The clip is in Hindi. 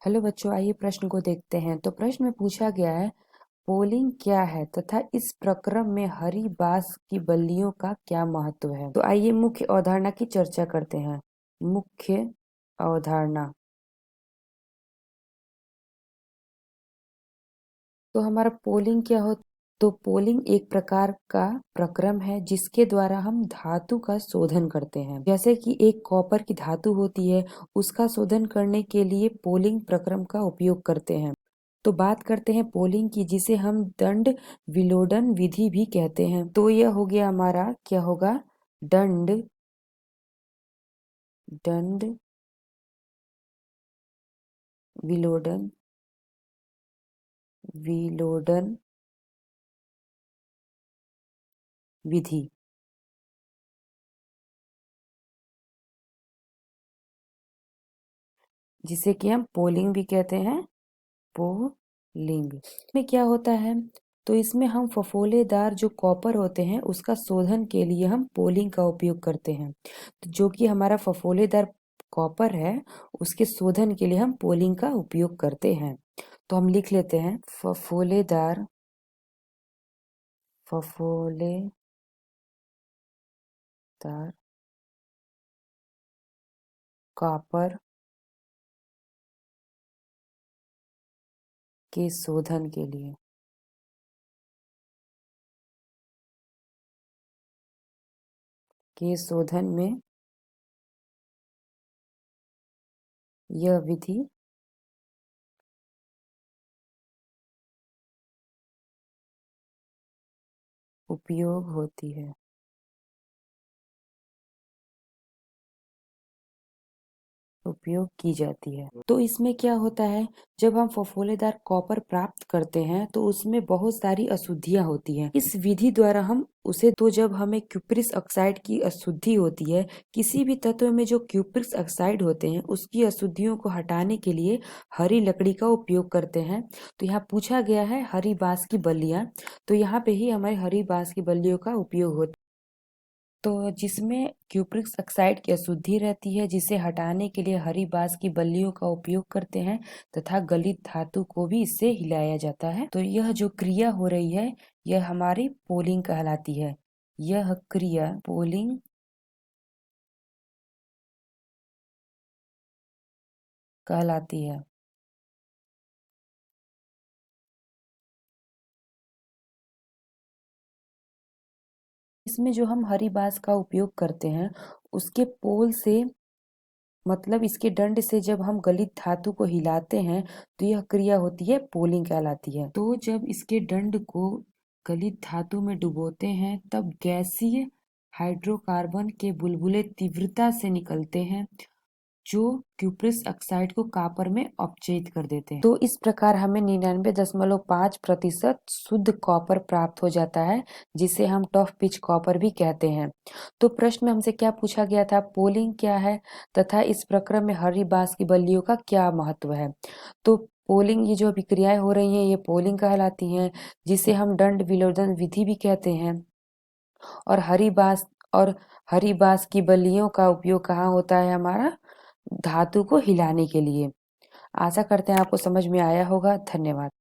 हेलो बच्चों, आइए प्रश्न को देखते हैं। तो प्रश्न में पूछा गया है, पोलिंग क्या है तथा इस प्रक्रम में हरी बांस की बल्लियों का क्या महत्व है। तो आइए मुख्य अवधारणा की चर्चा करते हैं। मुख्य अवधारणा। तो हमारा पोलिंग क्या हो। तो पोलिंग एक प्रकार का प्रक्रम है जिसके द्वारा हम धातु का शोधन करते हैं। जैसे कि एक कॉपर की धातु होती है, उसका शोधन करने के लिए पोलिंग प्रक्रम का उपयोग करते हैं। तो बात करते हैं पोलिंग की, जिसे हम दंड विलोडन विधि भी कहते हैं। तो यह हो गया हमारा, क्या होगा, दंड दंड विलोडन विलोडन विधि, जिसे कि हम पोलिंग भी कहते हैं। पोलिंग में क्या होता है, तो इसमें हम फफोलेदार जो कॉपर होते हैं उसका शोधन के लिए हम पोलिंग का उपयोग करते हैं। तो जो कि हमारा फफोलेदार कॉपर है, उसके शोधन के लिए हम पोलिंग का उपयोग करते हैं। तो हम लिख लेते हैं, फफोलेदार फफोलेदार कॉपर के शोधन के लिए में यह विधि उपयोग होती है। उपयोग की जाती है। तो इसमें क्या होता है, जब हम फफोलेदार कॉपर प्राप्त करते हैं तो उसमें बहुत सारी अशुद्धियां होती हैं। इस विधि द्वारा हम उसे, तो जब हमें क्यूप्रिस ऑक्साइड की अशुद्धि होती है, किसी भी तत्व में जो क्यूप्रिस ऑक्साइड होते हैं उसकी अशुद्धियों को हटाने के लिए हरी लकड़ी का उपयोग करते हैं। तो यहाँ पूछा गया है हरी बांस की बल्लियां, तो यहाँ पे ही हमारी हरी बांस की बल्लियों का उपयोग होता है। तो जिसमें क्यूप्रिक ऑक्साइड की अशुद्धि रहती है, जिसे हटाने के लिए हरी बांस की बल्लियों का उपयोग करते हैं तथा गलित धातु को भी इससे हिलाया जाता है। तो यह जो क्रिया हो रही है, यह हमारी पोलिंग कहलाती है। यह क्रिया पोलिंग कहलाती है। इसमें जो हम हरी बांस का उपयोग करते हैं, उसके पोल से, मतलब इसके दंड से जब हम गलित धातु को हिलाते हैं तो यह क्रिया होती है, पोलिंग कहलाती है। तो जब इसके दंड को गलित धातु में डुबोते हैं तब गैसीय हाइड्रोकार्बन के बुलबुले तीव्रता से निकलते हैं, जो क्यूप्रिस ऑक्साइड को कॉपर में अपचयित कर देते हैं। तो इस प्रकार हमें 99.5% शुद्ध कॉपर प्राप्त हो जाता है, जिसे हम टफ पिच कॉपर भी कहते हैं। तो प्रश्न में हमसे क्या पूछा गया था, पोलिंग क्या है तथा इस प्रक्रम में हरी बांस की बल्लियों का क्या महत्व है। तो पोलिंग, ये जो अभिक्रियाएं हो रही हैं ये पोलिंग कहलाती हैं, जिसे हम दंड विलोडन विधि भी कहते हैं। और हरी बांस की बल्लियों का उपयोग कहाँ होता है, हमारा धातु को हिलाने के लिए। आशा करते हैं आपको समझ में आया होगा। धन्यवाद।